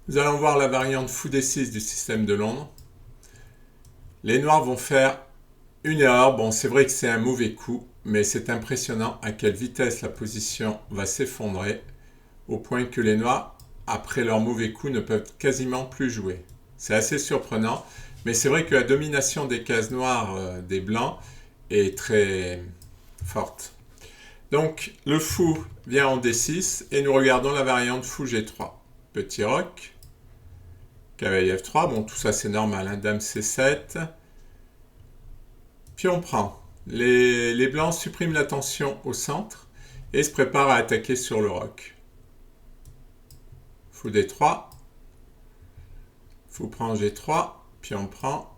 Nous allons voir la variante fou D6 du système de Londres. Les noirs vont faire une erreur. Bon, c'est vrai que c'est un mauvais coup, mais c'est impressionnant à quelle vitesse la position va s'effondrer, au point que les noirs, après leur mauvais coup, ne peuvent quasiment plus jouer. C'est assez surprenant, mais c'est vrai que la domination des cases noires des blancs est très forte. Donc, le fou vient en D6 et nous regardons la variante fou G3. Petit roc, cavalier F3, bon tout ça c'est normal, hein, dame C7. Puis on prend. Les blancs suppriment la tension au centre et se préparent à attaquer sur le roc. Fou D3, fou prend G3, puis on prend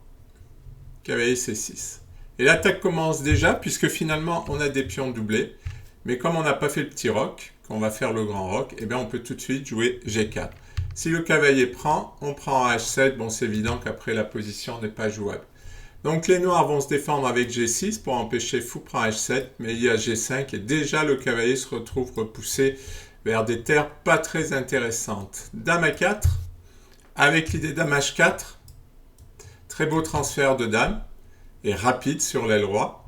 cavalier C6. Et l'attaque commence déjà puisque finalement on a des pions doublés, mais comme on n'a pas fait le petit roc, qu'on va faire le grand roc, eh bien on peut tout de suite jouer G4. Si le cavalier prend, on prend H7, bon c'est évident qu'après la position n'est pas jouable. Donc les noirs vont se défendre avec G6 pour empêcher fou prend H7, mais il y a G5 et déjà le cavalier se retrouve repoussé vers des terres pas très intéressantes. Dame A4, avec l'idée dame H4, très beau transfert de dame, et rapide sur l'aile roi.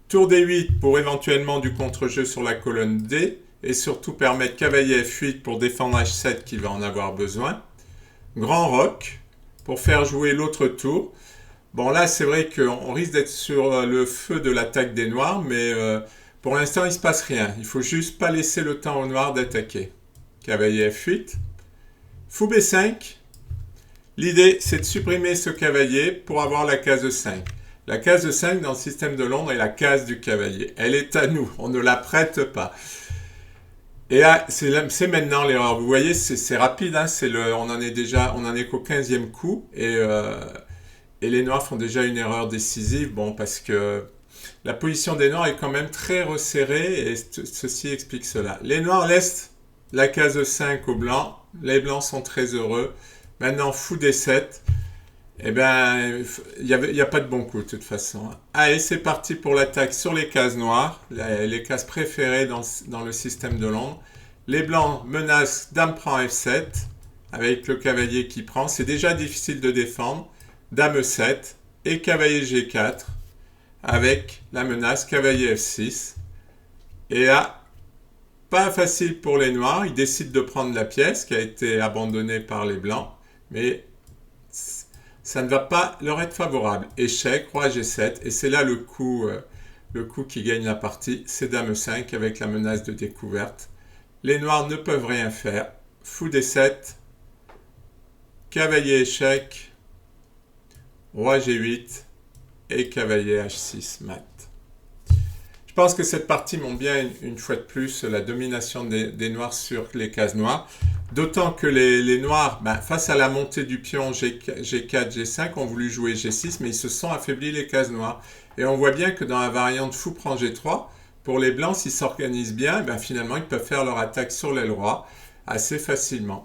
Tour D8 pour éventuellement du contre-jeu sur la colonne D, et surtout permettre cavalier F8 pour défendre H7 qui va en avoir besoin. Grand roc pour faire jouer l'autre tour. Bon là c'est vrai qu'on risque d'être sur le feu de l'attaque des noirs, mais pour l'instant il ne se passe rien. Il faut juste pas laisser le temps aux noirs d'attaquer. Cavalier F8. Fou B5. L'idée c'est de supprimer ce cavalier pour avoir la case 5. La case 5 dans le système de Londres est la case du cavalier. Elle est à nous, on ne la prête pas. Et là, c'est maintenant l'erreur. Vous voyez, c'est rapide, hein, on en est qu'au 15e coup, et les noirs font déjà une erreur décisive, bon, parce que la position des noirs est quand même très resserrée, et ceci explique cela. Les noirs laissent la case 5 aux blancs, les blancs sont très heureux. Maintenant, fou D7, eh bien, il n'y a pas de bon coup de toute façon. Allez, c'est parti pour l'attaque sur les cases noires, les cases préférées dans le système de Londres. Les blancs menacent dame prend F7, avec le cavalier qui prend. C'est déjà difficile de défendre. Dame E7 et cavalier G4, avec la menace cavalier F6. Et là, pas facile pour les noirs. Ils décident de prendre la pièce qui a été abandonnée par les blancs, mais ça ne va pas leur être favorable. Échec, roi G7, et c'est là le coup qui gagne la partie, c'est dame E5 avec la menace de découverte. Les noirs ne peuvent rien faire. Fou D7, cavalier échec, roi G8 et cavalier H6 mat. Je pense que cette partie montre bien une fois de plus la domination des noirs sur les cases noires. D'autant que les noirs, face à la montée du pion G4, G5, ont voulu jouer G6, mais ils se sont affaiblis les cases noires. Et on voit bien que dans la variante fou prend G3, pour les blancs, s'ils s'organisent bien, finalement, ils peuvent faire leur attaque sur l'aile roi assez facilement.